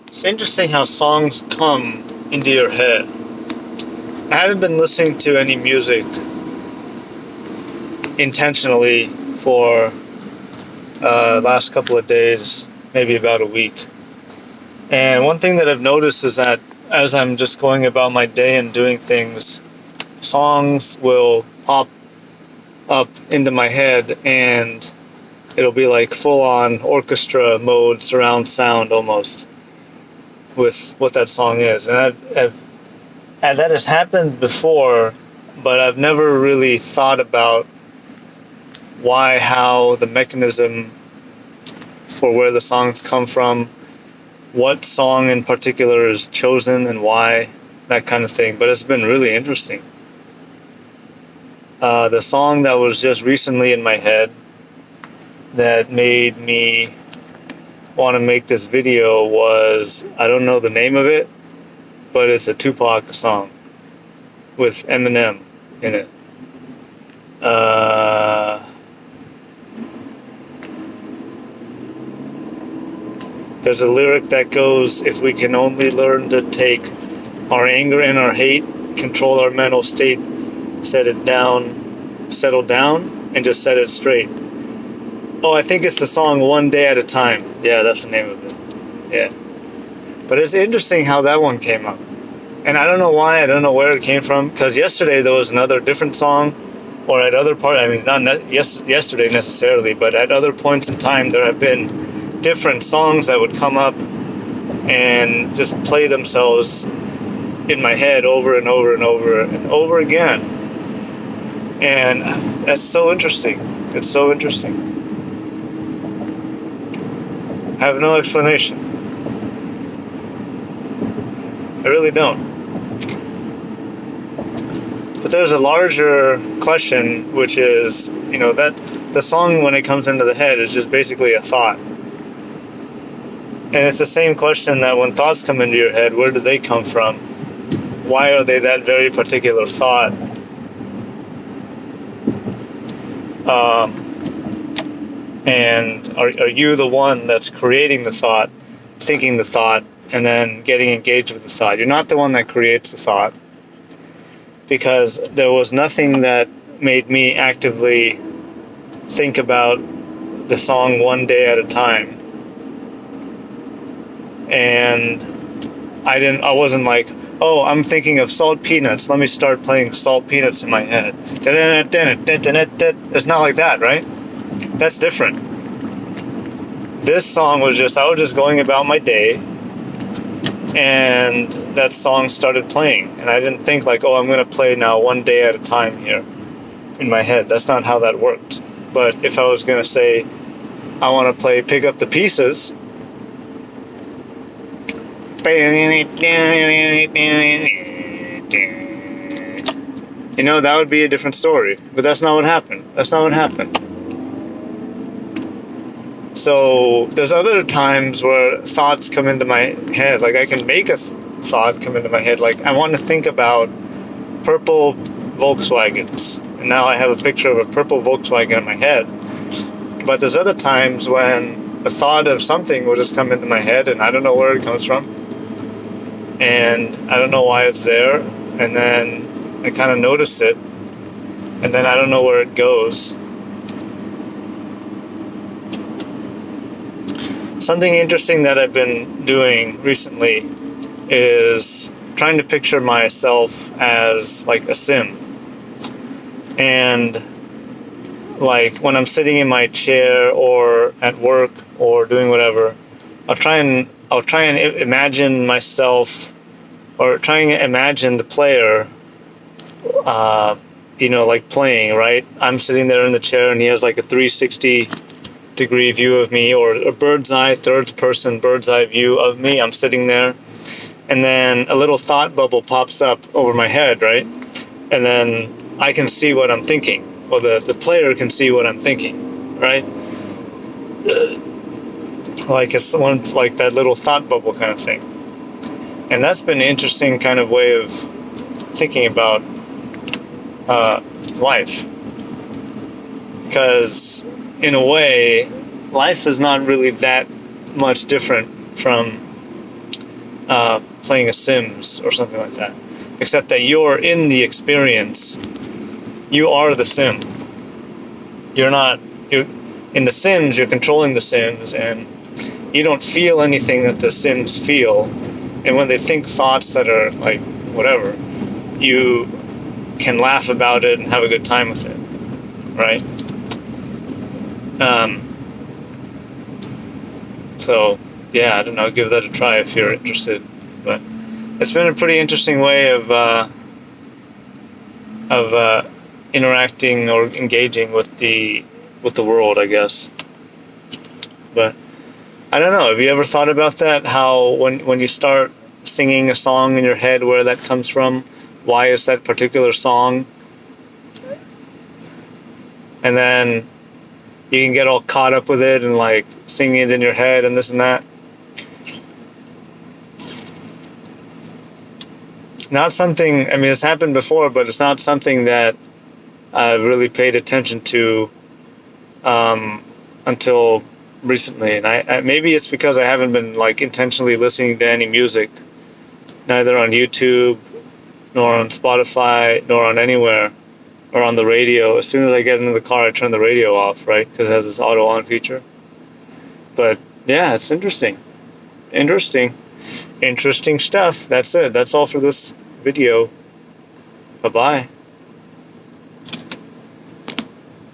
It's interesting how songs come into your head. I haven't been listening to any music intentionally for last couple of days, maybe about a week. And one thing that I've noticed is that as I'm just going about my day and doing things, songs will pop up into my head and it'll be like full-on orchestra mode, surround sound almost, with what that song is. And that has happened before, but I've never really thought about why, how, the mechanism for where the songs come from, what song in particular is chosen and why, that kind of thing. But it's been really interesting. The song that was just recently in my head that made me want to make this video was, I don't know the name of it, but it's a Tupac song with Eminem in it. There's a lyric that goes, if we can only learn to take our anger and our hate, control our mental state, settle down, and just set it straight. Oh, I think it's the song One Day at a Time. Yeah, that's the name of it. Yeah. But it's interesting how that one came up. And I don't know why, I don't know where it came from, because yesterday there was another different song, or at other parts, I mean, not yesterday necessarily, but at other points in time there have been different songs that would come up and just play themselves in my head over and over and over and over again. And that's so interesting. It's so interesting. I have no explanation. I really don't. But there's a larger question, which is, that the song, when it comes into the head, is just basically a thought. And it's the same question that when thoughts come into your head, where do they come from? Why are they that very particular thought? And are you the one that's creating the thought, thinking the thought, and then getting engaged with the thought? You're not the one that creates the thought, because there was nothing that made me actively think about the song One Day at a Time. And I wasn't like, oh, I'm thinking of Salt Peanuts, let me start playing Salt Peanuts in my head. It's not like that, right? That's different. This song was I was just going about my day, and that song started playing. And I didn't think like, oh, I'm going to play now One Day at a Time here in my head. That's not how that worked. But if I was going to say, I want to play Pick Up the Pieces, that would be a different story. But that's not what happened. So there's other times where thoughts come into my head. Like I can make a thought come into my head. Like I want to think about purple Volkswagens. And now I have a picture of a purple Volkswagen in my head. But there's other times when the thought of something will just come into my head and I don't know where it comes from. And I don't know why it's there. And then I kind of notice it. And then I don't know where it goes. Something interesting that I've been doing recently is trying to picture myself as like a sim. And like when I'm sitting in my chair or at work or doing whatever, I'll try and imagine myself, or try and imagine the player, like playing, right? I'm sitting there in the chair and he has like a 360-degree view of me, or a bird's eye, third-person bird's eye view of me. I'm sitting there, and then a little thought bubble pops up over my head, right? And then I can see what I'm thinking, or the player can see what I'm thinking, right? Like it's one, like that little thought bubble kind of thing. And that's been an interesting kind of way of thinking about life. Because in a way, life is not really that much different from playing a Sims or something like that. Except that you're in the experience. You are the Sim. You're not. You're in the Sims. You're controlling the Sims, and you don't feel anything that the Sims feel. And when they think thoughts that are like whatever, you can laugh about it and have a good time with it, right? So yeah, I don't know. Give that a try if you're interested. But it's been a pretty interesting way of interacting or engaging with the world, I guess. But I don't know. Have you ever thought about that? How when you start singing a song in your head, where that comes from? Why is that particular song? And then you can get all caught up with it and like singing it in your head and this and that. Not something, I mean, it's happened before, but it's not something that I've really paid attention to until recently. And I maybe it's because I haven't been like intentionally listening to any music, neither on YouTube, nor on Spotify, nor on anywhere, or on the radio. As soon as I get into the car, I turn the radio off, right? Because it has this auto on feature. But yeah, it's interesting. Interesting stuff. That's it. That's all for this video. Bye-bye.